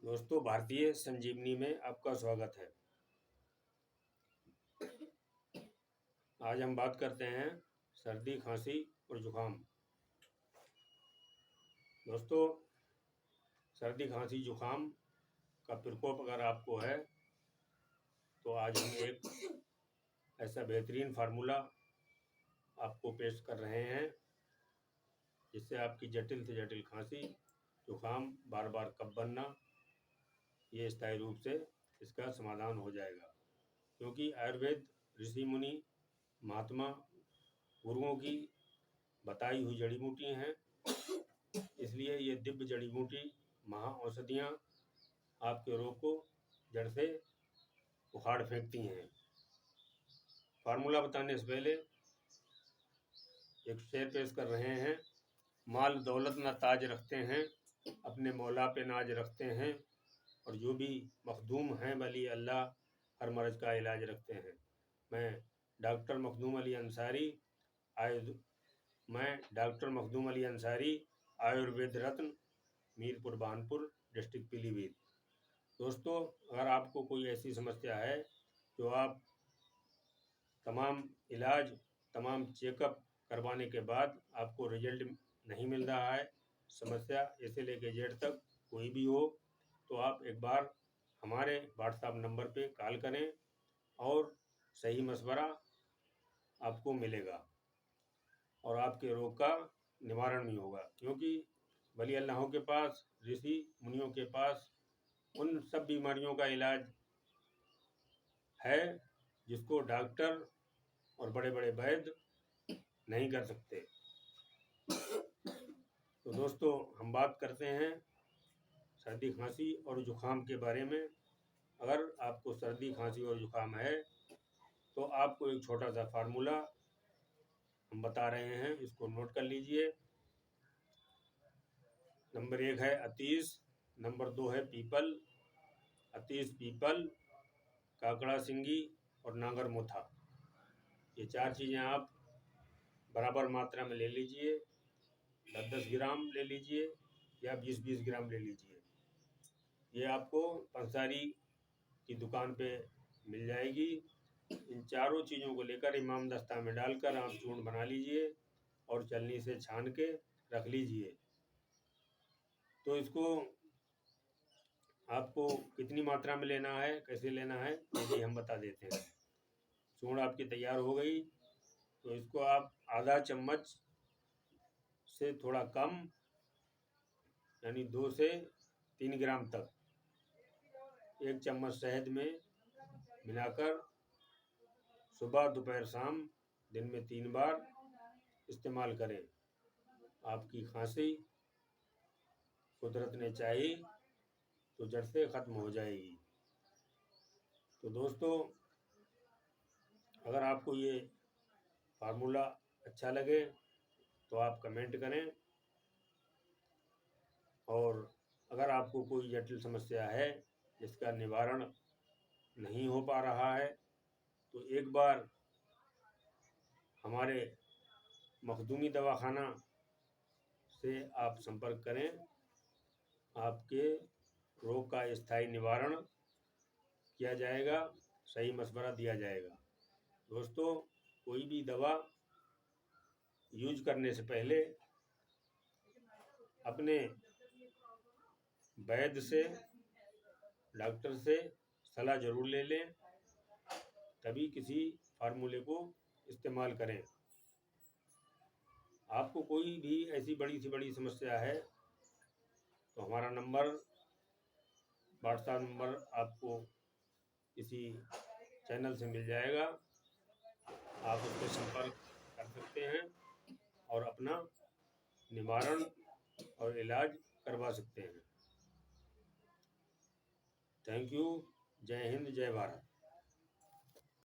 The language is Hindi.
दोस्तों, भारतीय संजीवनी में आपका स्वागत है। आज हम बात करते हैं सर्दी, खांसी और जुकाम। दोस्तों, सर्दी, खांसी, जुकाम का प्रकोप अगर आपको है तो आज हम एक ऐसा बेहतरीन फार्मूला आपको पेश कर रहे हैं जिससे आपकी जटिल से जटिल खांसी, जुकाम, बार बार कफ बनना, ये स्थायी रूप से इसका समाधान हो जाएगा। क्योंकि आयुर्वेद ऋषि मुनि महात्मा गुरुओं की बताई हुई जड़ी बूटी हैं, इसलिए ये दिव्य जड़ी बूटी महा औषधियाँ आपके रोग को जड़ से उखाड़ फेंकती हैं। फार्मूला बताने से पहले एक शेर पेश कर रहे हैं। माल दौलत न ताज रखते हैं, अपने मौला पे नाज रखते हैं, और जो भी मखदूम हैं वली अल्लाह हर मर्ज का इलाज रखते हैं। मैं डॉक्टर मखदूम अली अंसारी, आयुर्वेद रत्न, मीरपुर बानपुर, डिस्ट्रिक्ट पीलीभीत। दोस्तों, अगर आपको कोई ऐसी समस्या है जो आप तमाम इलाज, तमाम चेकअप करवाने के बाद आपको रिजल्ट नहीं मिल रहा है, समस्या ऐसे लेके जेड तक कोई भी हो, तो आप एक बार हमारे व्हाट्सएप नंबर पे कॉल करें और सही मशवरा आपको मिलेगा और आपके रोग का निवारण भी होगा। क्योंकि वली अल्लाहों के पास, ऋषि मुनियों के पास उन सब बीमारियों का इलाज है जिसको डॉक्टर और बड़े बड़े वैद्य नहीं कर सकते। तो दोस्तों, हम बात करते हैं सर्दी, खांसी और जुकाम के बारे में। अगर आपको सर्दी, खांसी और जुकाम है तो आपको एक छोटा सा फार्मूला हम बता रहे हैं, इसको नोट कर लीजिए। नंबर 1 है अतीस, नंबर 2 है पीपल। अतीस, पीपल, काकड़ा सिंगी और नागर मोथा, ये 4 चीज़ें आप बराबर मात्रा में ले लीजिए। 10-10 ग्राम ले लीजिए या 20-20 ग्राम ले लीजिए। ये आपको पंसारी की दुकान पे मिल जाएगी। इन चारों चीज़ों को लेकर इमाम दस्ता में डालकर आप चूर्ण बना लीजिए और छलनी से छान के रख लीजिए। तो इसको आपको कितनी मात्रा में लेना है, कैसे लेना है, ये भी हम बता देते हैं। चूर्ण आपकी तैयार हो गई तो इसको आप आधा चम्मच से थोड़ा कम, यानी 2 से 3 ग्राम तक, 1 चम्मच शहद में मिलाकर सुबह, दोपहर, शाम, दिन में 3 बार इस्तेमाल करें। आपकी खांसी कुदरत ने चाही तो जड़ से ख़त्म हो जाएगी। तो दोस्तों, अगर आपको ये फार्मूला अच्छा लगे तो आप कमेंट करें, और अगर आपको कोई जटिल समस्या है जिसका निवारण नहीं हो पा रहा है तो एक बार हमारे मखदूमी दवाखाना से आप संपर्क करें। आपके रोग का स्थायी निवारण किया जाएगा, सही मशवरा दिया जाएगा। दोस्तों, कोई भी दवा यूज करने से पहले अपने वैद्य से, डॉक्टर से सलाह जरूर ले लें, तभी किसी फार्मूले को इस्तेमाल करें। आपको कोई भी ऐसी बड़ी से बड़ी समस्या है तो हमारा नंबर, व्हाट्सएप नंबर आपको इसी चैनल से मिल जाएगा। आप उससे संपर्क कर सकते हैं और अपना निवारण और इलाज करवा सकते हैं। Thank you. जय हिंद, जय भारत।